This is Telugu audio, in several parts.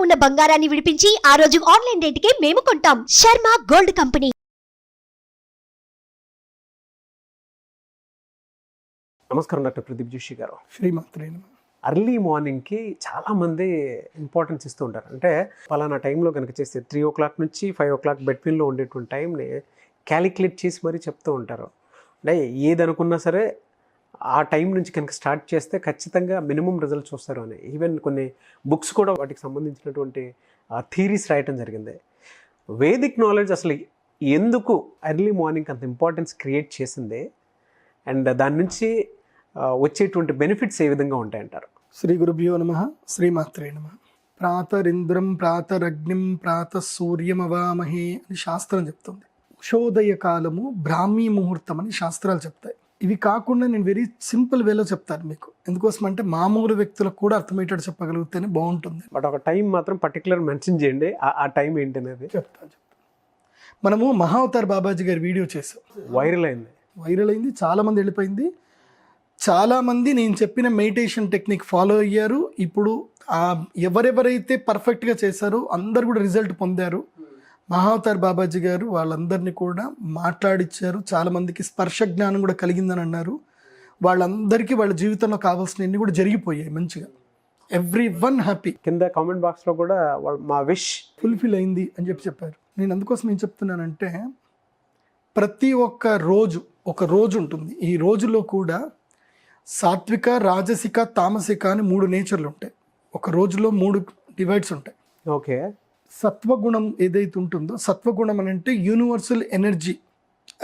ఉన్న బంగారాన్ని విడిపించి ఆ రోజు ఆన్లైన్ రేటుకే మేము కొంటాం. Sharma gold company. నమస్కారం డాక్టర్ ప్రదీప్ జోషి గారు. శ్రీమాత్రే నమః. అర్లీ మార్నింగ్కి చాలామంది ఇంపార్టెన్స్ ఇస్తూ ఉంటారు. అంటే పలానా టైంలో కనుక చేస్తే 3 నుంచి 5 బిట్వీన్లో ఉండేటువంటి టైంని క్యాలిక్యులేట్ చేసి మరీ చెప్తూ ఉంటారు. అంటే ఏది అనుకున్నా సరే ఆ టైం నుంచి కనుక స్టార్ట్ చేస్తే ఖచ్చితంగా మినిమం రిజల్ట్స్ వస్తారు అని. ఈవెన్ కొన్ని బుక్స్ కూడా వాటికి సంబంధించినటువంటి థీరీస్ రాయటం జరిగింది. వేదిక్ నాలెడ్జ్ అసలు ఎందుకు ఎర్లీ మార్నింగ్ అంత ఇంపార్టెన్స్ క్రియేట్ చేసింది అండ్ దాని నుంచి వచ్చేటువంటి బెనిఫిట్స్ ఏ విధంగా ఉంటాయంటారు? శ్రీ గురుభ్యో నమః. శ్రీమాత్రే నమః. ప్రాతరింద్రం ప్రాతరగ్నిం ప్రాతసూర్యమవామహే అని శాస్త్రం చెప్తుంది. ఉషోదయ కాలము బ్రాహ్మీ ముహూర్తం అని శాస్త్రాలు చెప్తాయి. ఇవి కాకుండా నేను వెరీ సింపుల్ వేలో చెప్తాను మీకు. ఎందుకోసం అంటే మామూలు వ్యక్తులకు కూడా అర్థమయ్యేటట్టు చెప్పగలిగితేనే బాగుంటుంది. బట్ ఒక టైం మాత్రం పర్టికులర్ మెన్షన్ చేయండి, ఆ టైం ఏంటి అనేది. చెప్తాను. మనము మహావతార్ బాబాజీ గారి వీడియో చేసాం, వైరల్ అయింది, చాలామంది వెళ్ళిపోయింది. చాలామంది నేను చెప్పిన మెడిటేషన్ టెక్నిక్ ఫాలో అయ్యారు. ఇప్పుడు ఎవరెవరైతే పర్ఫెక్ట్గా చేశారో అందరు కూడా రిజల్ట్ పొందారు. మహావతార్ బాబాజీ గారు వాళ్ళందరినీ కూడా మాట్లాడిచ్చారు. చాలామందికి స్పర్శ జ్ఞానం కూడా కలిగిందని అన్నారు. వాళ్ళందరికీ వాళ్ళ జీవితంలో కావాల్సినవన్నీ కూడా జరిగిపోయాయి మంచిగా. Everyone happy. కింద కామెంట్ బాక్స్లో కూడా మా విష్ ఫుల్ఫిల్ అయింది అని చెప్పారు. నేను అందుకోసం ఏం చెప్తున్నానంటే, ప్రతి ఒక్క రోజు ఒక రోజు ఉంటుంది. ఈ రోజులో కూడా సాత్విక, రాజసిక, తామసిక అని 3 నేచర్లు ఉంటాయి. ఒక రోజులో 3 డివైడ్స్ ఉంటాయి. ఓకే. సత్వగుణం ఏదైతే ఉంటుందో, సత్వగుణం అని అంటే యూనివర్సల్ ఎనర్జీ,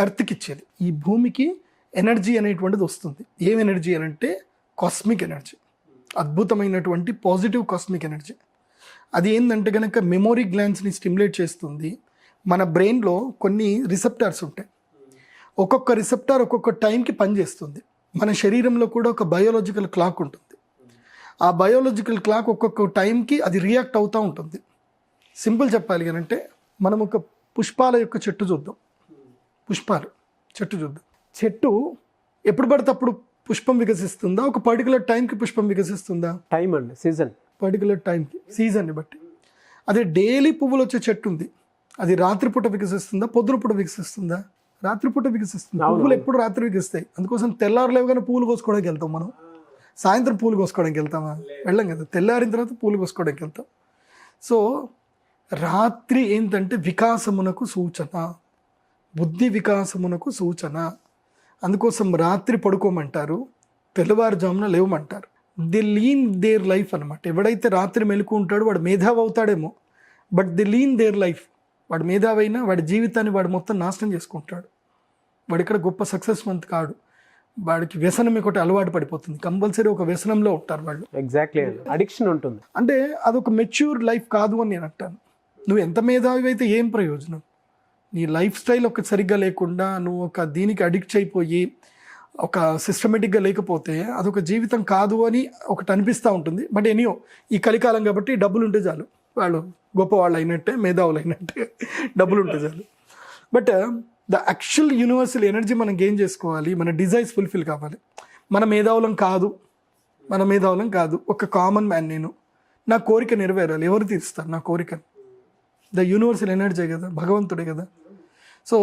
ఎర్త్కి ఇచ్చేది. ఈ భూమికి ఎనర్జీ అనేటువంటిది వస్తుంది. ఏం ఎనర్జీ అని అంటే కాస్మిక్ ఎనర్జీ, అద్భుతమైనటువంటి పాజిటివ్ కాస్మిక్ ఎనర్జీ. అది ఏంటంటే కనుక మెమొరీ గ్లాండ్స్ని స్టిమ్యులేట్ చేస్తుంది. మన బ్రెయిన్లో కొన్ని రిసెప్టార్స్ ఉంటాయి. ఒక్కొక్క రిసెప్టార్ ఒక్కొక్క టైంకి పనిచేస్తుంది. మన శరీరంలో కూడా ఒక బయోలాజికల్ క్లాక్ ఉంటుంది. ఆ బయోలాజికల్ క్లాక్ ఒక్కొక్క టైంకి అది రియాక్ట్ అవుతూ ఉంటుంది. సింపుల్ చెప్పాలి అని అంటే, మనం ఒక పుష్పాల యొక్క చెట్టు చూద్దాం. పుష్పాలు చెట్టు చూద్దాం. చెట్టు ఎప్పుడు పడితే అప్పుడు పుష్పం వికసిస్తుందా? ఒక పర్టికులర్ టైంకి పుష్పం వికసిస్తుందా? టైం అండి, సీజన్. పర్టికులర్ టైంకి, సీజన్ని బట్టి. అదే డైలీ పువ్వులు వచ్చే చెట్టు ఉంది, అది రాత్రిపూట వికసిస్తుందా, పొద్దున పూట వికసిస్తుందా? రాత్రిపూట వికసిస్తుంది. పువ్వులు ఎప్పుడు రాత్రి వికసిస్తాయి. అందుకోసం తెల్లారులేవుగానే పూలు కోసుకోవడానికి వెళ్తాం. మనం సాయంత్రం పూలు కోసుకోవడానికి వెళ్తామా? వెళ్ళం కదా. తెల్లారిన తర్వాత పూలు కోసుకోవడానికి వెళ్తాం. సో రాత్రి ఏంటంటే వికాసమునకు సూచన, బుద్ధి వికాసమునకు సూచన. అందుకోసం రాత్రి పడుకోమంటారు, తెల్లవారుజామున లేవమంటారు. ది లీన్ దేర్ లైఫ్ అనమాట. ఎవడైతే రాత్రి మెలుకు ఉంటాడో వాడు మేధావి అవుతాడేమో, but the lean their life. వాడు మేధావైనా వాడి జీవితాన్ని వాడు మొత్తం నాశనం చేసుకుంటాడు. వాడు ఇక్కడ గొప్ప సక్సెస్వంత్ కాడు. వాడికి వ్యసనం ఒకటి అలవాటు పడిపోతుంది. కంపల్సరీ ఒక వ్యసనంలో ఉంటారు వాళ్ళు. ఎగ్జాక్ట్లీ, అడిక్షన్ ఉంటుంది. అంటే అదొక మెచ్యూర్ లైఫ్ కాదు అని నేను అంటాను. నువ్వు ఎంత మేధావి అయితే ఏం ప్రయోజనం? నీ లైఫ్ స్టైల్ ఒక సరిగ్గా లేకుండా నువ్వు ఒక దీనికి అడిక్ట్ అయిపోయి ఒక సిస్టమేటిక్గా లేకపోతే అదొక జీవితం కాదు అని ఒకటి అనిపిస్తూ ఉంటుంది. బట్ ఎనియో ఈ కలికాలం కాబట్టి డబ్బులు ఉంటే చాలు, వాళ్ళు గొప్పవాళ్ళు అయినట్టే, మేధావులు అయినట్టే, డబ్బులు ఉంటే చాలు. But the actual universal energy మనం గెయిన్ చేసుకోవాలి. మన డిజైర్స్ ఫుల్ఫిల్ కావాలి. మన మేధావులం కాదు, ఒక కామన్ మ్యాన్. నేను నా కోరిక నెరవేరాలి. ఎవరు తీరుస్తారు నా కోరికను? ద యూనివర్సల్ ఎనర్జీ కదా, భగవంతుడే కదా. సో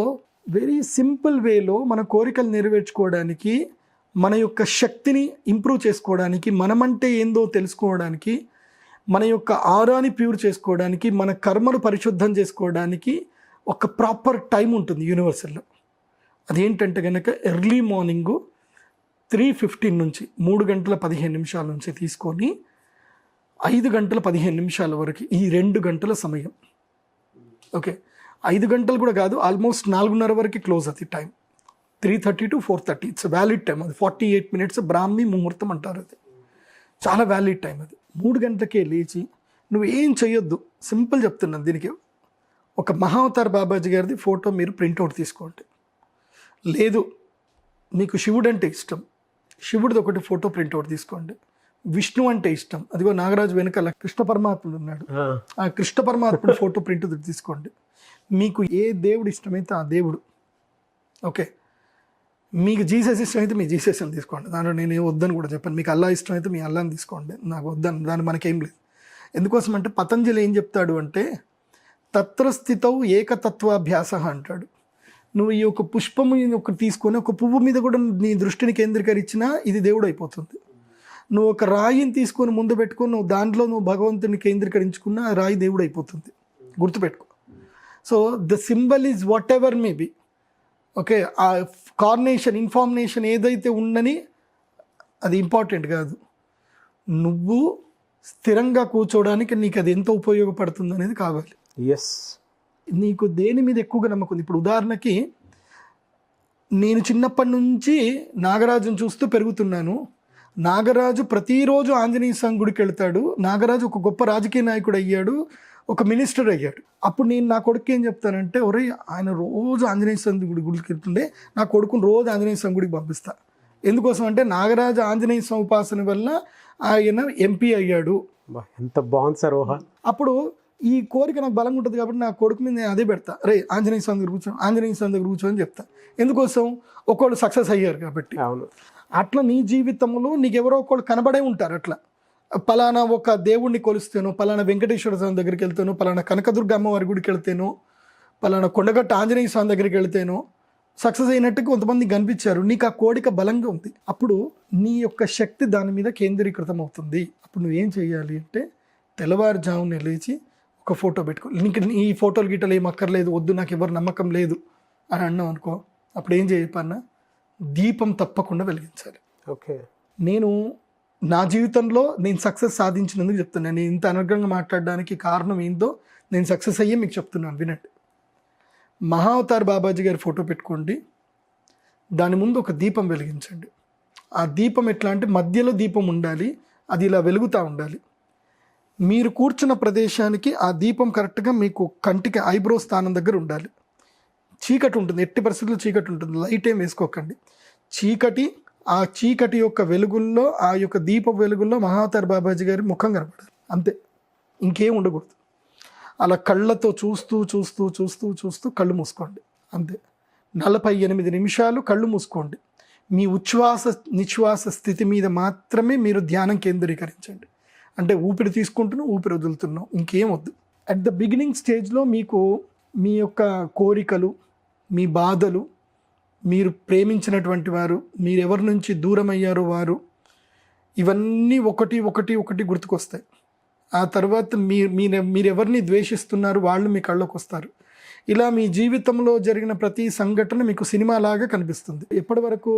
వెరీ సింపుల్ వేలో మన కోరికలు నెరవేర్చుకోవడానికి, మన యొక్క శక్తిని ఇంప్రూవ్ చేసుకోవడానికి, మనమంటే ఏందో తెలుసుకోవడానికి, మన యొక్క ఆరాని ప్యూర్ చేసుకోవడానికి, మన కర్మను పరిశుద్ధం చేసుకోవడానికి ఒక ప్రాపర్ టైం ఉంటుంది యూనివర్సల్లో. అదేంటంటే కనుక ఎర్లీ మార్నింగు 3:15 నుంచి 3:15 నుంచి తీసుకొని 5:15 వరకు, ఈ 2 గంటల సమయం. ఓకే, 5 గంటలు కూడా కాదు, ఆల్మోస్ట్ 4:30 వరకు క్లోజ్ అది time. 3:30 to 4:30 it's valid time. అది 48 minutes బ్రాహ్మీ ముహూర్తం అంటారు. అది చాలా వ్యాలిడ్ టైం. అది 3 గంటలకే లేచి నువ్వు ఏం చేయొద్దు. సింపుల్ చెప్తున్నాను దీనికి. ఒక మహావతార్ బాబాజీ గారిది ఫోటో మీరు ప్రింట్అవుట్ తీసుకోండి. లేదు మీకు శివుడు అంటే ఇష్టం, శివుడిది ఒకటి ఫోటో ప్రింట్అవుట్ తీసుకోండి. విష్ణు అంటే ఇష్టం, అదిగో నాగరాజు వెనకాల కృష్ణ పరమాత్ముడు ఉన్నాడు, ఆ కృష్ణ పరమాత్ముడు ఫోటో ప్రింట్ తీసుకోండి. మీకు ఏ దేవుడు ఇష్టమైతే ఆ దేవుడు. ఓకే, మీకు జీసస్ ఇష్టం అయితే మీ జీసస్ అని తీసుకోండి. దాంట్లో నేను వద్దని కూడా చెప్పాను. మీకు అల్లా ఇష్టం అయితే మీ అల్లాని తీసుకోండి. నాకు వద్దని దాన్ని మనకేం లేదు. ఎందుకోసం అంటే పతంజలి ఏం చెప్తాడు అంటే తత్రస్థితౌ ఏకతత్వాభ్యాస అంటాడు. నువ్వు ఈ ఒక పుష్పము ఒక తీసుకొని ఒక పువ్వు మీద కూడా నీ దృష్టిని కేంద్రీకరించినా ఇది దేవుడు అయిపోతుంది. నువ్వు ఒక రాయిని తీసుకొని ముందు పెట్టుకొని నువ్వు దాంట్లో నువ్వు భగవంతుని కేంద్రీకరించుకున్నా ఆ రాయి దేవుడు అయిపోతుంది. గుర్తుపెట్టుకో. So the symbol is what ever may be, okay. ఆ కార్నేషన్ ఇన్ఫార్మేషన్ ఏదైతే ఉండని అది ఇంపార్టెంట్ కాదు. నువ్వు స్థిరంగా కూర్చోవడానికి నీకు అది ఎంత ఉపయోగపడుతుంది అనేది కావాలి. ఎస్, నీకు దేని మీద ఎక్కువగా నమ్మకం ఉంది? ఇప్పుడు ఉదాహరణకి నేను చిన్నప్పటి నుంచి నాగరాజును చూస్తూ పెరుగుతున్నాను. నాగరాజు ప్రతిరోజు ఆంజనేయ స్వామి గుడికి వెళ్తాడు. నాగరాజు ఒక గొప్ప రాజకీయ నాయకుడు అయ్యాడు, ఒక మినిస్టర్ అయ్యాడు. అప్పుడు నేను నా కొడుకు ఏం చెప్తానంటే, ఒరే ఆయన రోజు ఆంజనేయ స్వామి గుడికి వెళ్తుండే, నా కొడుకుని రోజు ఆంజనేయ స్వామి గుడికి పంపిస్తా. ఎందుకోసం అంటే నాగరాజు ఆంజనేయ స్వామి ఉపాసన వల్ల ఆయన ఎంపీ అయ్యాడు. ఎంత బాగుంది సార్ ఊహ. అప్పుడు ఈ కోరిక నాకు బలంగా ఉంటుంది కాబట్టి నా కొడుకు మీద నేను అదే పెడతా, రే ఆంజనేయ స్వామి దగ్గర కూర్చో, ఆంజనేయ స్వామి దగ్గర కూర్చో అని చెప్తా. ఎందుకోసం? ఒకళ్ళు సక్సెస్ అయ్యారు కాబట్టి. అవును. అట్లా నీ జీవితంలో నీకు ఎవరో ఒకళ్ళు కనబడే ఉంటారు. అట్లా పలానా ఒక దేవుణ్ణి కొలుస్తాను, పలానా వెంకటేశ్వర స్వామి దగ్గరికి వెళ్తాను, పలానా కనకదుర్గ అమ్మవారి గుడికి వెళ్తాను, పలానా కొండగట్ట ఆంజనేయ స్వామి దగ్గరికి వెళ్తాను, సక్సెస్ అయినట్టు కొంతమంది కనిపించారు. నీకు ఆ కోరిక బలంగా ఉంది. అప్పుడు నీ యొక్క శక్తి దాని మీద కేంద్రీకృతం అవుతుంది. అప్పుడు నువ్వేం చేయాలి అంటే తెల్లవారుజామున లేచి ఒక ఫోటో పెట్టుకో. నీకు ఈ ఫోటోలు గిట్టలు ఏం అక్కర్లేదు, వద్దు, నాకు ఎవరు నమ్మకం లేదు అని అన్నావు అనుకో, అప్పుడు ఏం చేయపన్నా దీపం తప్పకుండా వెలిగించాలి. ఓకే. నేను నా జీవితంలో నేను సక్సెస్ సాధించినందుకు చెప్తున్నాను. నేను ఇంత అనర్గంగా మాట్లాడడానికి కారణం ఏందో నేను సక్సెస్ అయ్యే మీకు చెప్తున్నాను, వినండి. మహావతార్ బాబాజీ గారి ఫోటో పెట్టుకోండి, దాని ముందు ఒక దీపం వెలిగించండి. ఆ దీపం ఎట్లా అంటే మధ్యలో దీపం ఉండాలి, అది ఇలా వెలుగుతూ ఉండాలి. మీరు కూర్చున్న ప్రదేశానికి ఆ దీపం కరెక్ట్గా మీకు కంటికి ఐబ్రో స్థానం దగ్గర ఉండాలి. చీకటి ఉంటుంది, ఎట్టి పరిస్థితుల్లో చీకటి ఉంటుంది, లైట్ ఏం వేసుకోకండి. చీకటి, ఆ చీకటి యొక్క వెలుగుల్లో, ఆ యొక్క దీప వెలుగుల్లో మహావతార్ బాబాజీ గారి ముఖం కనపడాలి, అంతే, ఇంకేం ఉండకూడదు. అలా కళ్ళతో చూస్తూ చూస్తూ చూస్తూ చూస్తూ కళ్ళు మూసుకోండి, అంతే. 48 నిమిషాలు కళ్ళు మూసుకోండి. మీ ఉచ్ఛ్వాస నిశ్వాస స్థితి మీద మాత్రమే మీరు ధ్యానం కేంద్రీకరించండి. అంటే ఊపిరి తీసుకుంటున్నాం, ఊపిరి వదులుతున్నాం, ఇంకేం వద్దు. అట్ ద బిగినింగ్ స్టేజ్లో మీకు మీ యొక్క కోరికలు, మీ బాధలు, మీరు ప్రేమించినటువంటి వారు, మీరు ఎవరి నుంచి దూరం అయ్యారో వారు, ఇవన్నీ ఒకటి ఒకటి ఒకటి గుర్తుకొస్తాయి. ఆ తర్వాత మీరు ఎవరిని ద్వేషిస్తున్నారు వాళ్ళు మీ కళ్ళకు వస్తారు. ఇలా మీ జీవితంలో జరిగిన ప్రతి సంఘటన మీకు సినిమాలాగా కనిపిస్తుంది. ఎప్పటి వరకు?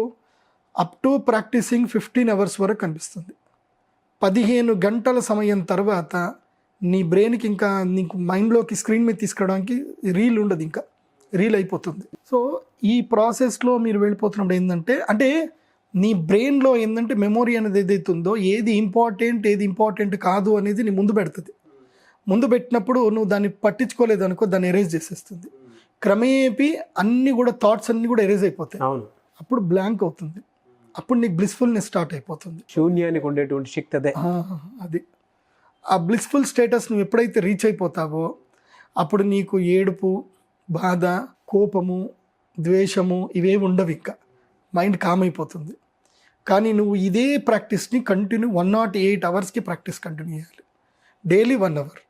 అప్ టు ప్రాక్టీసింగ్ 15 అవర్స్ వరకు కనిపిస్తుంది. 15 గంటల సమయం తర్వాత నీ బ్రెయిన్కి ఇంకా నీకు మైండ్లోకి స్క్రీన్ మీద తీసుకురావడానికి రీల్ ఉండదు, ఇంకా రీల్ అయిపోతుంది. సో ఈ ప్రాసెస్లో మీరు వెళ్ళిపోతున్నప్పుడు ఏంటంటే, అంటే నీ బ్రెయిన్లో ఏంటంటే మెమొరీ అనేది ఏదైతే ఉందో, ఏది ఇంపార్టెంట్ కాదు అనేది నీ ముందు పెడుతుంది. ముందు పెట్టినప్పుడు నువ్వు దాన్ని పట్టించుకోలేదు అనుకో, దాన్ని ఎరేజ్ చేసేస్తుంది. క్రమేపీ అన్నీ కూడా థాట్స్ అన్నీ కూడా ఎరేజ్ అయిపోతాయి. అవును. అప్పుడు బ్లాంక్ అవుతుంది. అప్పుడు నీకు బ్లిస్ఫుల్నెస్ స్టార్ట్ అయిపోతుంది. శూన్యానికి ఉండేటువంటి శక్తి అదే. అది ఆ బ్లిస్ఫుల్ స్టేటస్ నువ్వు ఎప్పుడైతే రీచ్ అయిపోతావో అప్పుడు నీకు ఏడుపు, బాధ, కోపము, ద్వేషము ఇవేవి ఉండవు. ఇంకా మైండ్ కామ్ అయిపోతుంది. కానీ నువ్వు ఇదే ప్రాక్టీస్ని కంటిన్యూ 108 అవర్స్కి ప్రాక్టీస్ కంటిన్యూ చేయాలి. Daily 1 hour,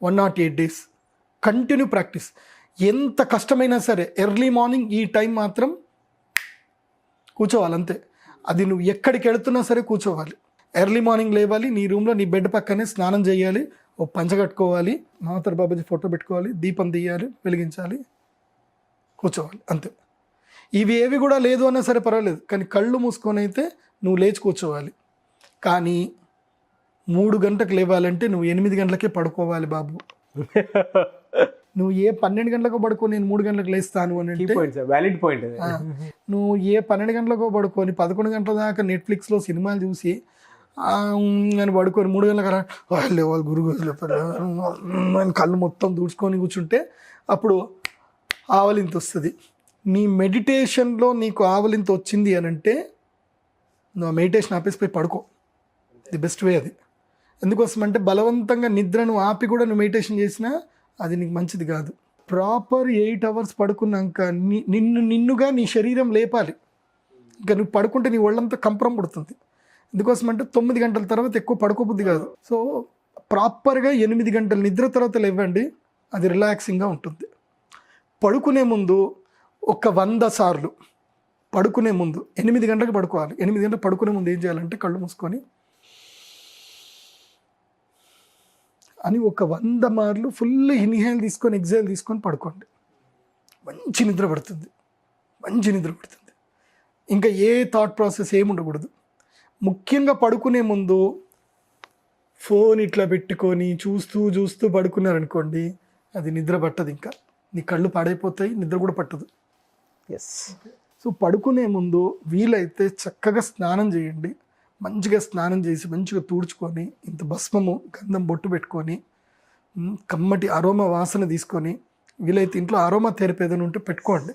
108 days continue practice. ఎంత కష్టమైనా సరే ఎర్లీ మార్నింగ్ ఈ టైం మాత్రం కూర్చోవాలి, అంతే. అది నువ్వు ఎక్కడికి వెళుతున్నా సరే కూర్చోవాలి. ఎర్లీ మార్నింగ్ లేవాలి, నీ రూమ్లో నీ బెడ్ పక్కనే స్నానం చేయాలి, ఓ పంచ కట్టుకోవాలి, మహావతార్ బాబాజీ ఫోటో పెట్టుకోవాలి, దీపం తీయాలి, వెలిగించాలి, కూర్చోవాలి, అంతే. ఇవి ఏవి కూడా లేదు అన్నా సరే పర్వాలేదు, కానీ కళ్ళు మూసుకొని అయితే నువ్వు లేచి కూర్చోవాలి. కానీ 3 గంటలకు లేవాలంటే నువ్వు 8 గంటలకే పడుకోవాలి బాబు. నువ్వు ఏ 12 గంటలకు పడుకో నేను 3 గంటలకు లేస్తాను అని అంటే వ్యాలిడ్ పాయింట్. నువ్వు ఏ 12 గంటలకు పడుకొని 11 గంటల దాకా నెట్ఫ్లిక్స్లో సినిమాలు చూసి అని పడుకొని 3 గంటలకు వాళ్ళు గురువు కళ్ళు మొత్తం దూడ్చుకొని కూర్చుంటే అప్పుడు ఆవలింత వస్తుంది. నీ మెడిటేషన్లో నీకు ఆవలింత వచ్చింది అని అంటే నువ్వు మెడిటేషన్ ఆపేసిపోయి పడుకో, ది బెస్ట్ వే అది. ఎందుకోసం అంటే బలవంతంగా నిద్రను ఆపి కూడా నువ్వు మెడిటేషన్ చేసినా అది నీకు మంచిది కాదు. ప్రాపర్ 8 అవర్స్ పడుకున్నాక నిన్నుగా నీ శరీరం లేపాలి. ఇంకా నువ్వు పడుకుంటే నీ ఒళ్ళంతా కంపరం పుడుతుంది. ఎందుకోసం అంటే 9 గంటల తర్వాత ఎక్కువ పడుకోబుద్ది కాదు. సో ప్రాపర్గా 8 గంటల నిద్ర తర్వాత లేవండి, అది రిలాక్సింగ్గా ఉంటుంది. పడుకునే ముందు ఒక 100 సార్లు పడుకునే ముందు 8 గంటలకు పడుకోవాలి. 8 గంటలకు పడుకునే ముందు ఏం చేయాలంటే కళ్ళు మూసుకొని అని ఒక 100 మార్లు ఫుల్ ఇన్హేల్ తీసుకొని ఎగ్జేల్ తీసుకొని పడుకోండి. మంచి నిద్ర పడుతుంది, మంచి నిద్ర పడుతుంది. ఇంకా ఏ థాట్ ప్రాసెస్ ఏమి ఉండకూడదు. ముఖ్యంగా పడుకునే ముందు ఫోన్ ఇట్లా పెట్టుకొని చూస్తూ చూస్తూ పడుకున్నారనుకోండి, అది నిద్ర పట్టదు. ఇంకా నీ కళ్ళు పాడైపోతాయి, నిద్ర కూడా పట్టదు. ఎస్. సో పడుకునే ముందు వీలైతే చక్కగా స్నానం చేయండి. మంచిగా స్నానం చేసి మంచిగా తుడుచుకొని ఇంత భస్మము గంధం బొట్టు పెట్టుకొని కమ్మటి అరోమా వాసన తీసుకొని, వీలైతే ఇంట్లో అరోమా థెరపీ ఏదైనా ఉంటే పెట్టుకోండి.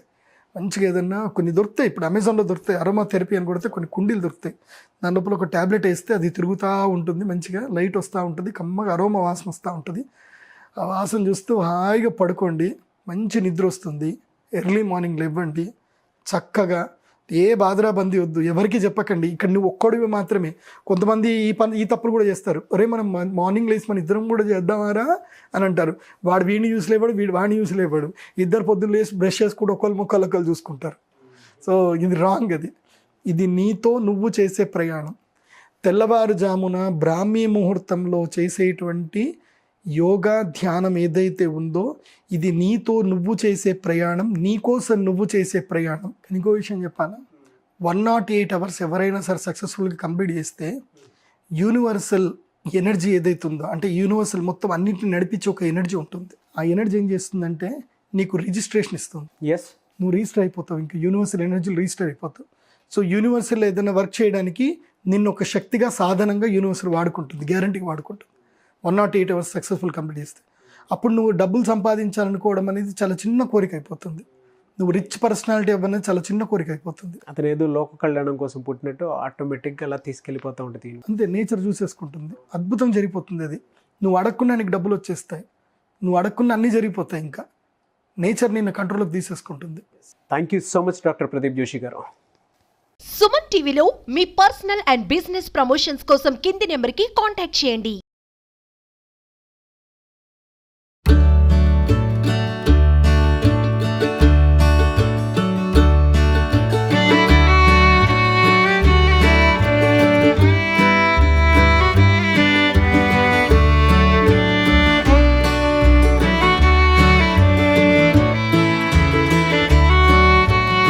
మంచిగా ఏదన్నా కొన్ని దొరుకుతాయి, ఇప్పుడు అమెజాన్లో దొరుకుతాయి. అరోమా థెరపీ అని కొడితే కొన్ని కుండీలు దొరుకుతాయి. దాని లోపల ఒక ట్యాబ్లెట్ వేస్తే అది తిరుగుతూ ఉంటుంది, మంచిగా లైట్ వస్తూ ఉంటుంది, కమ్మగా అరోమా వాసన వస్తూ ఉంటుంది. ఆ వాసన చూస్తూ హాయిగా పడుకోండి, మంచి నిద్ర వస్తుంది. ఎర్లీ మార్నింగ్ లేవండి చక్కగా. ఏ బాధరాబందీ వద్దు, ఎవరికి చెప్పకండి. ఇక్కడ నువ్వు ఒక్కడివి మాత్రమే. కొంతమంది ఈ తప్పులు కూడా చేస్తారు. ఒరే మనం మార్నింగ్ లేచి మన ఇద్దరం కూడా చేద్దామారా అని అంటారు. వాడు వీడిని యూస్ లేవాడు, వీడు వాడిని యూస్ లేవాడు. ఇద్దరు పొద్దున్న లేచి బ్రష్ చేసుకుంటూ ఒకళ్ళు చూసుకుంటారు. సో ఇది రాంగ్. ఇది నీతో నువ్వు చేసే ప్రయాణం. తెల్లవారుజామున బ్రాహ్మీ ముహూర్తంలో చేసేటువంటి యోగా ధ్యానం ఏదైతే ఉందో ఇది నీతో నువ్వు చేసే ప్రయాణం, నీకోసం నువ్వు చేసే ప్రయాణం. ఇంకో విషయం చెప్పాలా, 108 అవర్స్ ఎవరైనా సరే సక్సెస్ఫుల్గా కంప్లీట్ చేస్తే యూనివర్సల్ ఎనర్జీ ఏదైతే ఉందో, అంటే యూనివర్సల్ మొత్తం అన్నింటిని నడిపించే ఒక ఎనర్జీ ఉంటుంది. ఆ ఎనర్జీ ఏం చేస్తుందంటే నీకు రిజిస్ట్రేషన్ ఇస్తుంది. ఎస్. నువ్వు రిజిస్టర్ అయిపోతావు, ఇంకా యూనివర్సల్ ఎనర్జీలో రిజిస్టర్ అయిపోతావు. సో యూనివర్సల్ ఏదైనా వర్క్ చేయడానికి నిన్ను ఒక శక్తిగా సాధనంగా యూనివర్సల్ వాడుకుంటుంది, గ్యారంటీగా వాడుకుంటుంది. 108 అవర్స్ సక్సెస్ఫుల్ కంప్లీట్ చేస్తే అప్పుడు నువ్వు డబ్బులు సంపాదించాలనుకోవడం అనేది చాలా చిన్న కోరిక అయిపోతుంది. నువ్వు రిచ్ పర్సనాలిటీ అవ్వనేది చాలా చిన్న కోరిక అయిపోతుంది. అతను ఏదో లోక కళ్యాణం కోసం పుట్టినట్టు ఆటోమేటిక్గా అలా తీసుకెళ్ళిపోతూ ఉంటుంది. అంతే, నేచర్ చూసేసుకుంటుంది, అద్భుతం జరిగిపోతుంది. అది నువ్వు అడగకుండా నీకు డబ్బులు వచ్చేస్తాయి, నువ్వు అడగకుండా అన్నీ జరిగిపోతాయి. ఇంకా నేచర్ నిన్ను కంట్రోల్లోకి తీసేసుకుంటుంది. Thank you so much doctor Pradeep Joshi గారు. సుమన్ టీవీలో మీ పర్సనల్ అండ్ బిజినెస్ ప్రమోషన్స్ కోసం కింది నెంబర్కి కాంటాక్ట్ చేయండి.